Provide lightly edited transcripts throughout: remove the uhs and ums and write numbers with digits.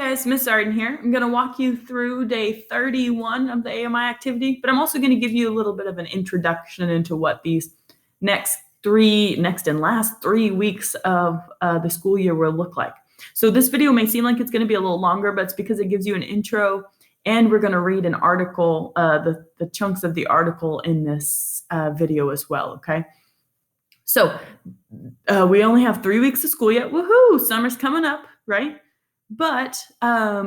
guys, Miss Arden here. I'm going to walk you through day 31 of the AMI activity, but I'm also going to give you a little bit of an introduction into what these next and last 3 weeks of the school year will look like. So this video may seem like it's going to be a little longer, but it's because it gives you an intro, and we're going to read an article, the chunks of the article in this video as well, okay? So we only have 3 weeks of school yet. Woohoo! Summer's coming up, right? But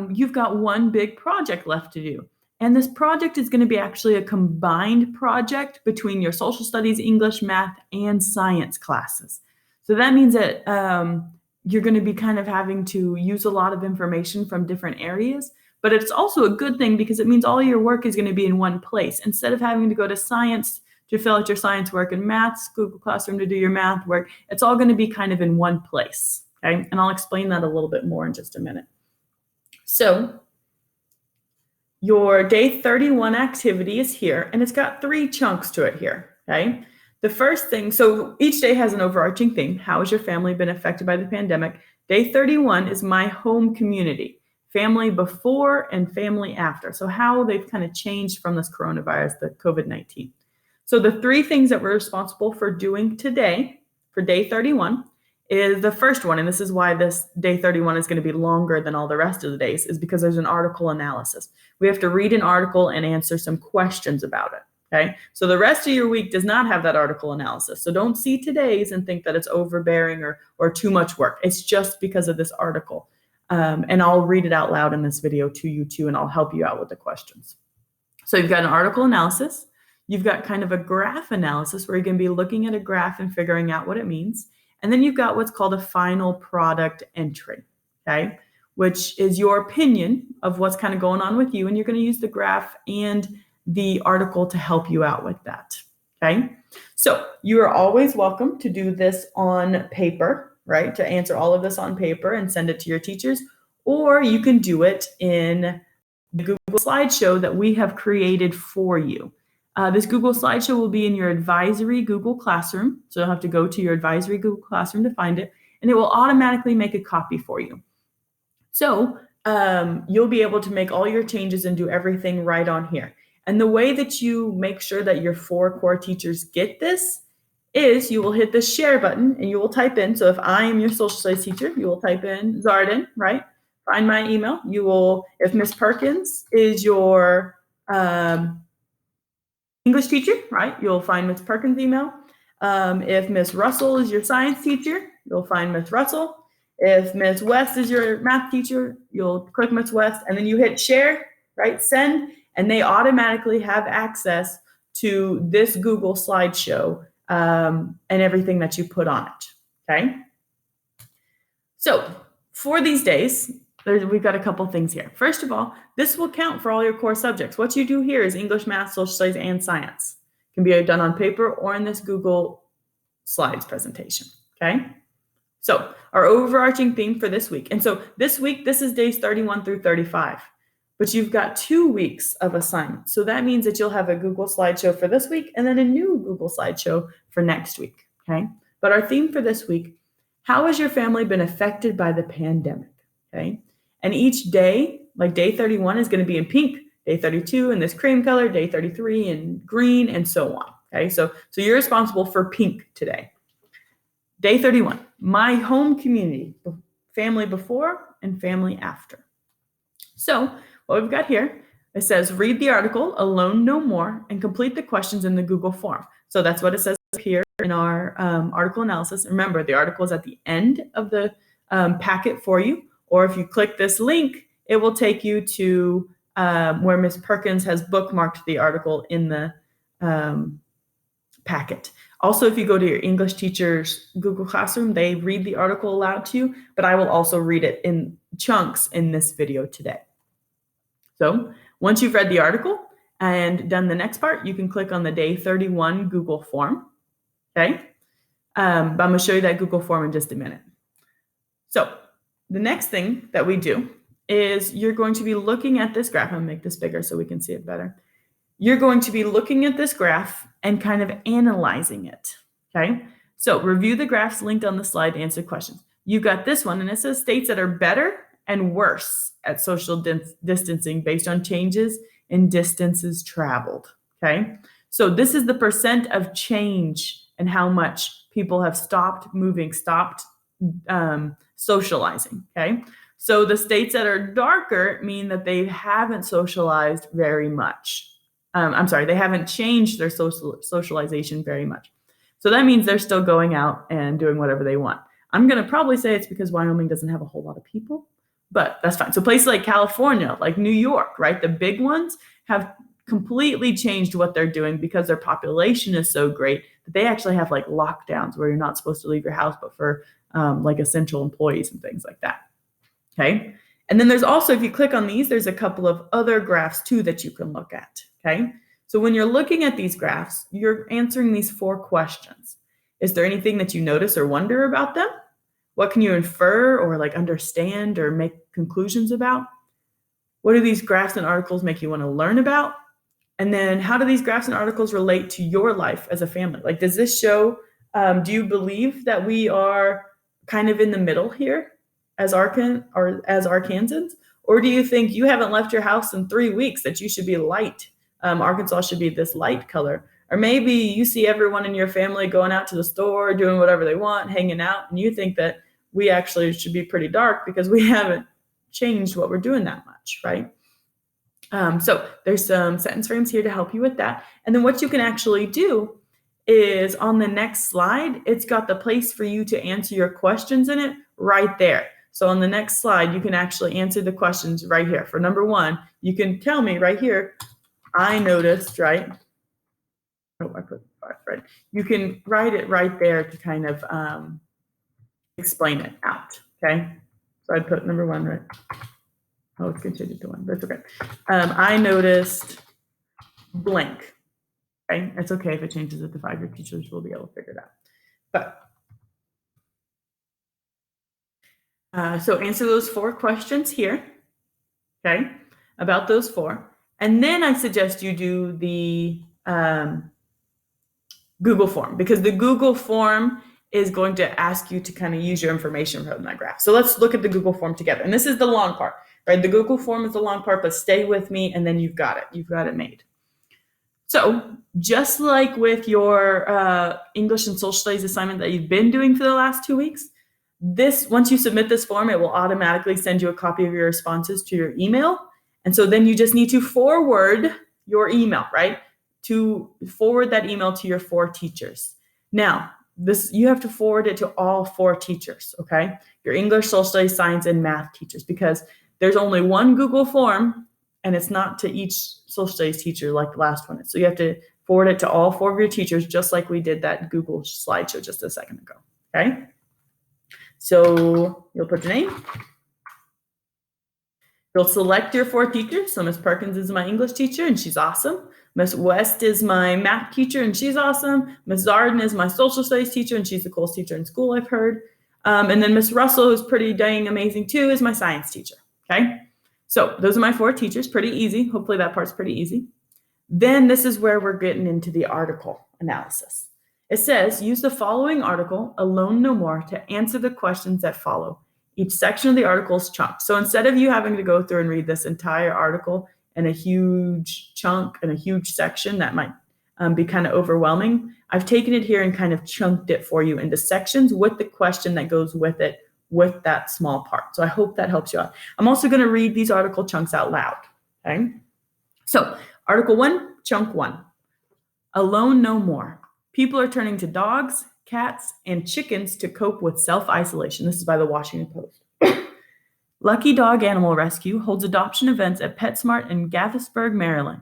you've got one big project left to do. And this project is going to be actually a combined project between your social studies, English, math, and science classes. So that means that you're going to be kind of having to use a lot of information from different areas. But it's also a good thing because it means all your work is going to be in one place. Instead of having to go to science to fill out your science work and maths, Google Classroom to do your math work, it's all going to be kind of in one place. Okay, and I'll explain that a little bit more in just a minute. So your day 31 activity is here, and it's got 3 chunks to it here, okay? The first thing, so each day has an overarching theme. How has your family been affected by the pandemic? Day 31 is my home community, family before and family after. So how they've kind of changed from this coronavirus, the COVID-19. So the 3 things that we're responsible for doing today for day 31 is the first one, and this is why this day 31 is going to be longer than all the rest of the days, is because there's an article analysis. We have to read an article and answer some questions about it, okay? So the rest of your week does not have that article analysis. So don't see today's and think that it's overbearing or too much work. It's just because of this article. And I'll read it out loud in this video to you too, and I'll help you out with the questions. So you've got an article analysis. You've got kind of a graph analysis where you're going to be looking at a graph and figuring out what it means. And then you've got what's called a final product entry, okay, which is your opinion of what's kind of going on with you. And you're going to use the graph and the article to help you out with that, okay? So you are always welcome to do this on paper, right, to answer all of this on paper and send it to your teachers, or you can do it in the Google slideshow that we have created for you. This Google slideshow will be in your advisory Google Classroom. So you'll have to go to your advisory Google Classroom to find it, and it will automatically make a copy for you. So you'll be able to make all your changes and do everything right on here. And the way that you make sure that your 4 core teachers get this is you will hit the share button and you will type in. So if I am your social studies teacher, you will type in Zarden, right? Find my email. You will, if Miss Perkins is your English teacher, right? You'll find Miss Perkins' email. If Miss Russell is your science teacher, you'll find Miss Russell. If Miss West is your math teacher, you'll click Miss West, and then you hit share, right? Send, and they automatically have access to this Google slideshow and everything that you put on it, okay? So for these days, we've got a couple things here. First of all, this will count for all your core subjects. What you do here is English, math, social studies, and science. It can be done on paper or in this Google Slides presentation, okay? So our overarching theme for this week. And so this week, this is days 31 through 35. But you've got 2 weeks of assignments. So that means that you'll have a Google slideshow for this week and then a new Google slideshow for next week, okay? But our theme for this week, how has your family been affected by the pandemic, okay? And each day, like day 31 is going to be in pink, day 32 in this cream color, day 33 in green, and so on. Okay, so you're responsible for pink today. Day 31, my home community, family before and family after. So what we've got here, it says read the article, Alone No More, and complete the questions in the Google form. So that's what it says here in our article analysis. Remember, the article is at the end of the packet for you. Or if you click this link, it will take you to where Ms. Perkins has bookmarked the article in the packet. Also, if you go to your English teacher's Google Classroom, they read the article aloud to you, but I will also read it in chunks in this video today. So once you've read the article and done the next part, you can click on the day 31 Google form, okay? I'm going to show you that Google form in just a minute. So the next thing that we do is you're going to be looking at this graph. I'm going to make this bigger so we can see it better. You're going to be looking at this graph and kind of analyzing it, okay? So review the graphs linked on the slide to answer questions. You've got this one, and it says states that are better and worse at social distancing based on changes in distances traveled. Okay. So this is the percent of change and how much people have stopped moving, stopped socializing. Okay. So the states that are darker mean that they haven't socialized very much. They haven't changed their socialization very much. So that means they're still going out and doing whatever they want. I'm going to probably say it's because Wyoming doesn't have a whole lot of people, but that's fine. So places like California, like New York, right? The big ones have completely changed what they're doing because their population is so great that they actually have like lockdowns where you're not supposed to leave your house, but for like essential employees and things like that. Okay. And then there's also, if you click on these, there's a couple of other graphs too that you can look at. Okay. So when you're looking at these graphs, you're answering these 4 questions. Is there anything that you notice or wonder about them? What can you infer or like understand or make conclusions about? What do these graphs and articles make you want to learn about? And then how do these graphs and articles relate to your life as a family? Like, does this show, do you believe that we are kind of in the middle here as Arkansans? Or do you think you haven't left your house in 3 weeks, that you should be light? Arkansas should be this light color. Or maybe you see everyone in your family going out to the store, doing whatever they want, hanging out, and you think that we actually should be pretty dark because we haven't changed what we're doing that much, right? So there's some sentence frames here to help you with that. And then what you can actually do is on the next slide, it's got the place for you to answer your questions in it right there. So on the next slide, you can actually answer the questions right here. For number 1, you can tell me right here, I noticed, right? Oh, I put 5, right? You can write it right there to kind of explain it out, okay? So I'd put number 1, right? Oh, it's going to change it to 1. That's okay. I noticed blank. Okay, it's okay if it changes it to 5. Your teachers will be able to figure it out. But so answer those 4 questions here. Okay, about those 4, and then I suggest you do the Google form, because the Google form is going to ask you to kind of use your information from that graph. So let's look at the Google form together. And this is the long part, right? The Google form is the long part, but stay with me and then you've got it. You've got it made. So just like with your English and social studies assignment that you've been doing for the last 2 weeks, once you submit this form, it will automatically send you a copy of your responses to your email. And so then you just need to forward your email, right? To forward that email to your 4 teachers. Now, you have to forward it to all 4 teachers, okay? Your English, social studies, science, and math teachers, because there's only one Google form, and it's not to each social studies teacher like the last one is. So you have to forward it to all 4 of your teachers, just like we did that Google slideshow just a second ago, okay? So you'll put your name. You'll select your 4 teachers. So Miss Perkins is my English teacher, and she's awesome. Miss West is my math teacher, and she's awesome. Miss Zarden is my social studies teacher, and she's the coolest teacher in school, I've heard. And then Miss Russell, who's pretty dang amazing too, is my science teacher, okay? So those are my 4 teachers, pretty easy. Hopefully that part's pretty easy. Then this is where we're getting into the article analysis. It says, use the following article, Alone No More, to answer the questions that follow. Each section of the article is chunked. So instead of you having to go through and read this entire article in a huge chunk and a huge section that might be kind of overwhelming, I've taken it here and kind of chunked it for you into sections with the question that goes with it, with that small part. So I hope that helps you out. I'm also going to read these article chunks out loud, okay? So Article 1, Chunk 1, Alone No More. People are turning to dogs, cats, and chickens to cope with self-isolation. This is by the Washington Post. Lucky Dog Animal Rescue holds adoption events at PetSmart in Gaithersburg, Maryland.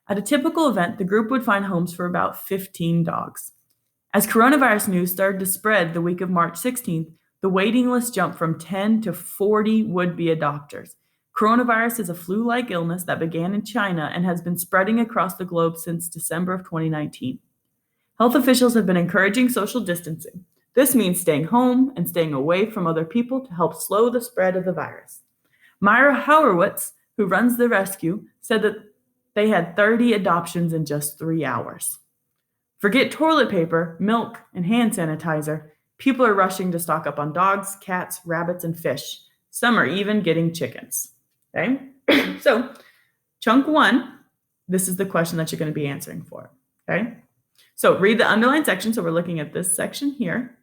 At a typical event, the group would find homes for about 15 dogs. As coronavirus news started to spread the week of March 16th, the waiting list jumped from 10 to 40 would-be adopters. Coronavirus is a flu-like illness that began in China and has been spreading across the globe since December of 2019. Health officials have been encouraging social distancing. This means staying home and staying away from other people to help slow the spread of the virus. Myra Howerwitz, who runs the rescue, said that they had 30 adoptions in just 3 hours. Forget toilet paper, milk, and hand sanitizer. People are rushing to stock up on dogs, cats, rabbits, and fish. Some are even getting chickens. Okay? So, chunk 1, this is the question that you're going to be answering for. Okay? So, read the underlined section. So, we're looking at this section here.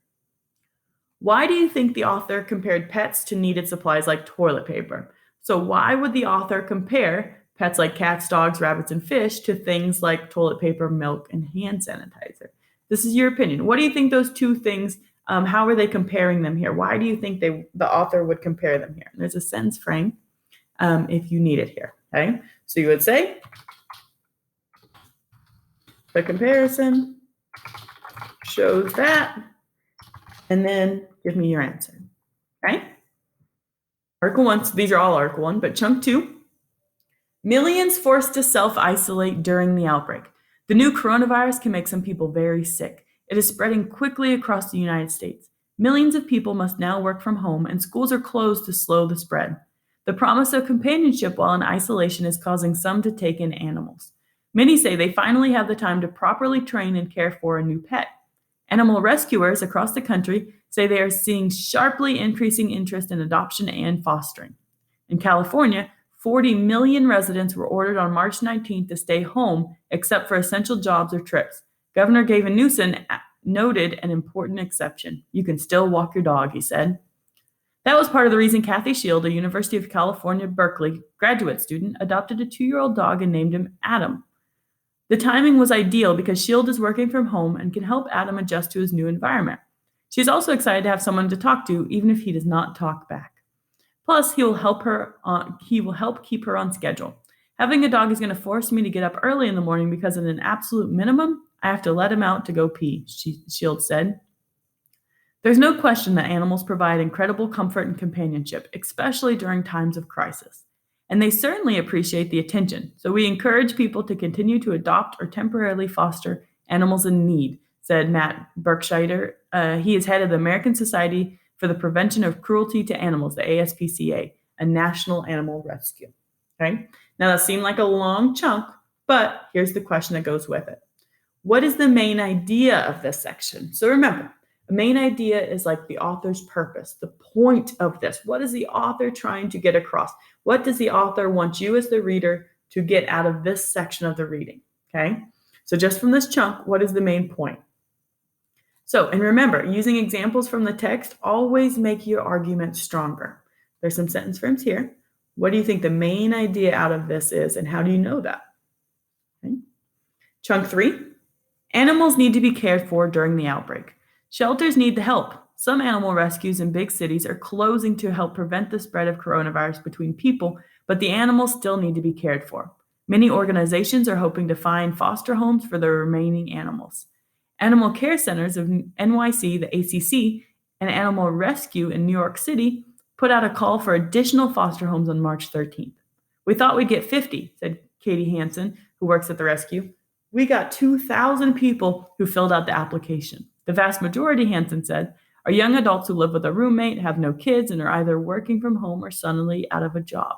Why do you think the author compared pets to needed supplies like toilet paper? So, why would the author compare pets like cats, dogs, rabbits, and fish to things like toilet paper, milk, and hand sanitizer? This is your opinion. What do you think those two things, how are they comparing them here? Why do you think the author would compare them here? And there's a sentence frame if you need it here. Okay, so you would say, the comparison shows that, and then give me your answer. Okay? Article 1, so these are all Article 1, but chunk 2, millions forced to self-isolate during the outbreak. The new coronavirus can make some people very sick. It is spreading quickly across the United States. Millions of people must now work from home, and schools are closed to slow the spread. The promise of companionship while in isolation is causing some to take in animals. Many say they finally have the time to properly train and care for a new pet. Animal rescuers across the country say they are seeing sharply increasing interest in adoption and fostering. In California, 40 million residents were ordered on March 19th to stay home except for essential jobs or trips. Governor Gavin Newsom noted an important exception. You can still walk your dog, he said. That was part of the reason Kathy Shield, a University of California, Berkeley graduate student, adopted a 2-year-old dog and named him Adam. The timing was ideal because Shield is working from home and can help Adam adjust to his new environment. She's also excited to have someone to talk to, even if he does not talk back. Plus, he will help keep her on schedule. Having a dog is going to force me to get up early in the morning because at an absolute minimum, I have to let him out to go pee, Shield said. There's no question that animals provide incredible comfort and companionship, especially during times of crisis. And they certainly appreciate the attention, so we encourage people to continue to adopt or temporarily foster animals in need, said Matt Berkshire. He is head of the American Society for the Prevention of Cruelty to Animals, the ASPCA, a national animal rescue. Okay? Now that seemed like a long chunk, but here's the question that goes with it. What is the main idea of this section? So remember, the main idea is like the author's purpose, the point of this. What is the author trying to get across? What does the author want you as the reader to get out of this section of the reading? Okay? So just from this chunk, what is the main point? So, and remember, using examples from the text always make your argument stronger. There's some sentence frames here. What do you think the main idea out of this is, and how do you know that? Okay. Chunk 3, animals need to be cared for during the outbreak. Shelters need the help. Some animal rescues in big cities are closing to help prevent the spread of coronavirus between people, but the animals still need to be cared for. Many organizations are hoping to find foster homes for the remaining animals. Animal Care Centers of NYC, the ACC, and Animal Rescue in New York City put out a call for additional foster homes on March 13th. We thought we'd get 50, said Katie Hansen, who works at the rescue. We got 2,000 people who filled out the application. The vast majority, Hansen said, are young adults who live with a roommate, have no kids, and are either working from home or suddenly out of a job.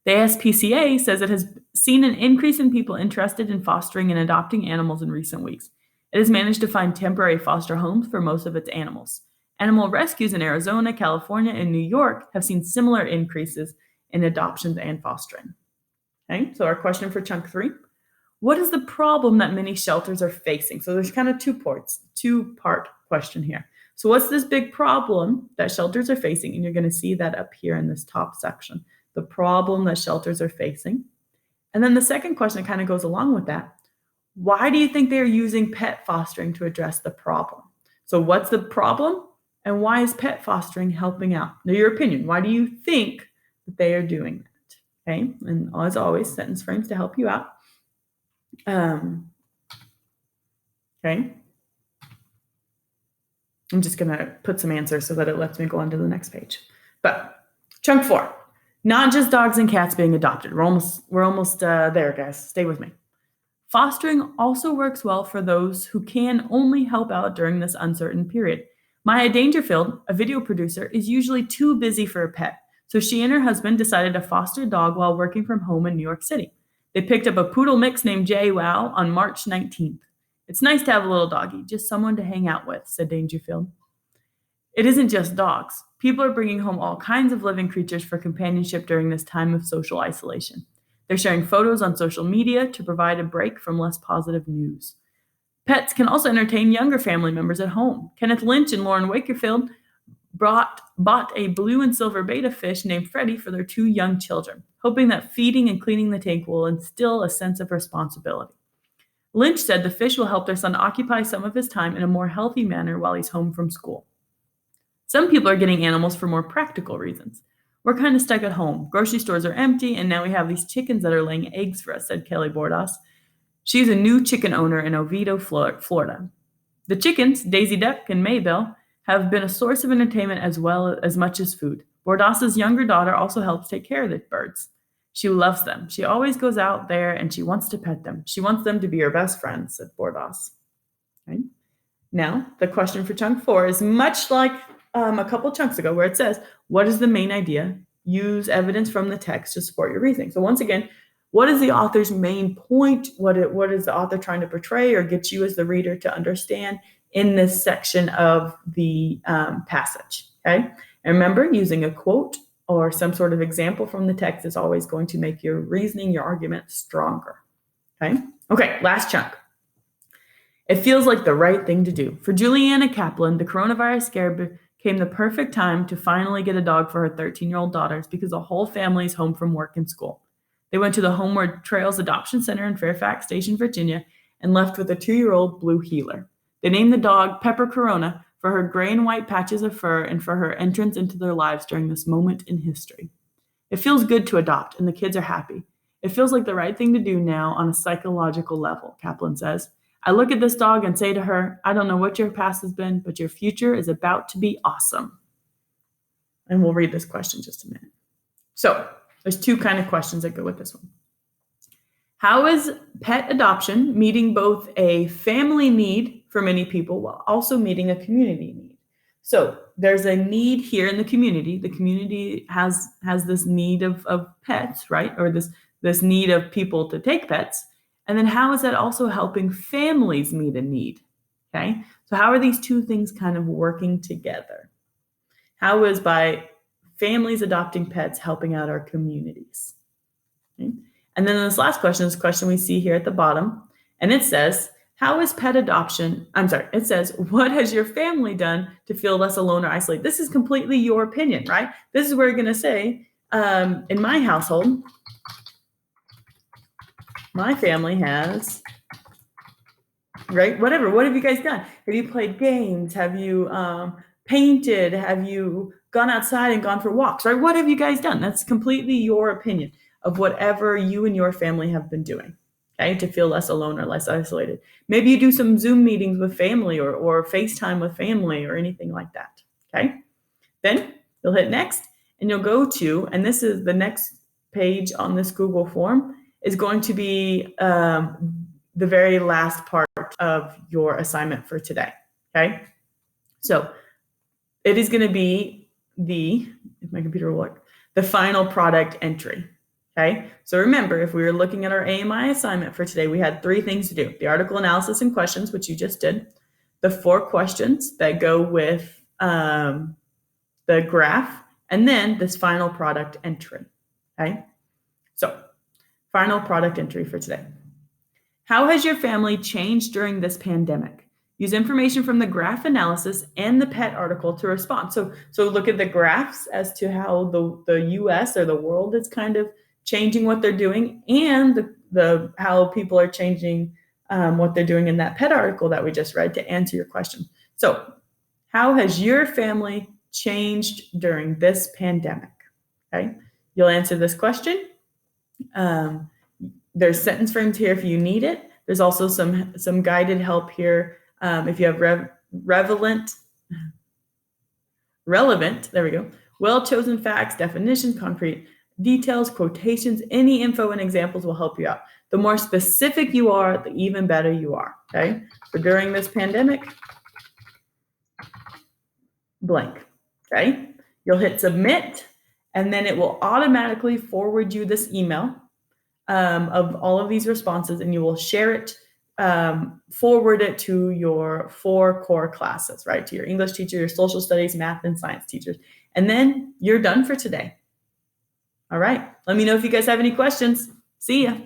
The ASPCA says it has seen an increase in people interested in fostering and adopting animals in recent weeks. It has managed to find temporary foster homes for most of its animals. Animal rescues in Arizona, California, and New York have seen similar increases in adoptions and fostering. Okay, so our question for chunk 3, what is the problem that many shelters are facing? So there's kind of two-part question here. So what's this big problem that shelters are facing? And you're going to see that up here in this top section, the problem that shelters are facing. And then the second question that kind of goes along with that, why do you think they're using pet fostering to address the problem? So what's the problem and why is pet fostering helping out? Now, your opinion, why do you think that they are doing that? Okay, and as always, sentence frames to help you out. Okay. I'm just going to put some answers so that it lets me go on to the next page. But chunk 4, not just dogs and cats being adopted. We're almost there, guys. Stay with me. Fostering also works well for those who can only help out during this uncertain period. Maya Dangerfield, a video producer, is usually too busy for a pet, so she and her husband decided to foster a dog while working from home in New York City. They picked up a poodle mix named Jay Wow on March 19th. It's nice to have a little doggy, just someone to hang out with, said Dangerfield. It isn't just dogs. People are bringing home all kinds of living creatures for companionship during this time of social isolation. They're sharing photos on social media to provide a break from less positive news. Pets can also entertain younger family members at home. Kenneth Lynch and Lauren Wakefield bought a blue and silver betta fish named Freddie for their 2 young children, hoping that feeding and cleaning the tank will instill a sense of responsibility. Lynch said the fish will help their son occupy some of his time in a more healthy manner while he's home from school. Some people are getting animals for more practical reasons. We're kind of stuck at home. Grocery stores are empty, and now we have these chickens that are laying eggs for us, said Kelly Bordas. She's a new chicken owner in Oviedo, Florida. The chickens, Daisy Duck and Maybelle, have been a source of entertainment as well as much as food. Bordas's younger daughter also helps take care of the birds. She loves them. She always goes out there and she wants to pet them. She wants them to be her best friends, said Bordas. Okay. Now, the question for chunk 4 is much like a couple chunks ago where it says, what is the main idea? Use evidence from the text to support your reasoning. So once again, what is the author's main point? What is the author trying to portray or get you as the reader to understand in this section of the passage? Okay. And remember, using a quote or some sort of example from the text is always going to make your reasoning, your argument stronger. Okay, last chunk. It feels like the right thing to do. For Juliana Kaplan, the coronavirus scare came the perfect time to finally get a dog for her 13-year-old daughters because the whole family is home from work and school. They went to the Homeward Trails Adoption Center in Fairfax Station, Virginia, and left with a 2-year-old blue heeler. They named the dog Pepper Corona for her gray and white patches of fur and for her entrance into their lives during this moment in history. It feels good to adopt, and the kids are happy. It feels like the right thing to do now on a psychological level, Kaplan says. I look at this dog and say to her, I don't know what your past has been, but your future is about to be awesome. And we'll read this question in just a minute. So there's 2 kind of questions that go with this one. How is pet adoption meeting both a family need for many people while also meeting a community need? So there's a need here in the community. The community has this need of pets, right? Or this need of people to take pets. And then how is that also helping families meet a need? Okay, so how are these 2 things kind of working together? How is by families adopting pets helping out our communities? Okay. And then this last question is a question we see here at the bottom. And it says, it says, what has your family done to feel less alone or isolated? This is completely your opinion, right? This is where you're going to say, in my household, my family has, right? Whatever. What have you guys done? Have you played games? Have you painted? Have you gone outside and gone for walks, right? What have you guys done? That's completely your opinion of whatever you and your family have been doing, okay, to feel less alone or less isolated. Maybe you do some Zoom meetings with family or FaceTime with family or anything like that, okay? Then you'll hit next and you'll go to, and this is the next page on this Google form, is going to be the very last part of your assignment for today, okay? So it is going to be if my computer will work, the final product entry, okay? So remember, if we were looking at our AMI assignment for today, we had 3 things to do. The article analysis and questions, which you just did, the 4 questions that go with the graph, and then this final product entry, okay? So final product entry for today. How has your family changed during this pandemic? Use information from the graph analysis and the pet article to respond. So look at the graphs as to how the U.S. or the world is kind of changing what they're doing, and the how people are changing what they're doing in that pet article that we just read to answer your question. So how has your family changed during this pandemic? Okay, you'll answer this question. There's sentence frames here if you need it. There's also some guided help here if you have relevant, there we go, well-chosen facts, definitions, concrete details, quotations, any info and examples will help you out. The more specific you are, the even better you are, okay? So during this pandemic, blank, okay? You'll hit submit, and then it will automatically forward you this email of all of these responses, and you will share it forward it to your 4 core classes, right? To your English teacher, your social studies, math, and science teachers. And then you're done for today. All right. Let me know if you guys have any questions. See ya.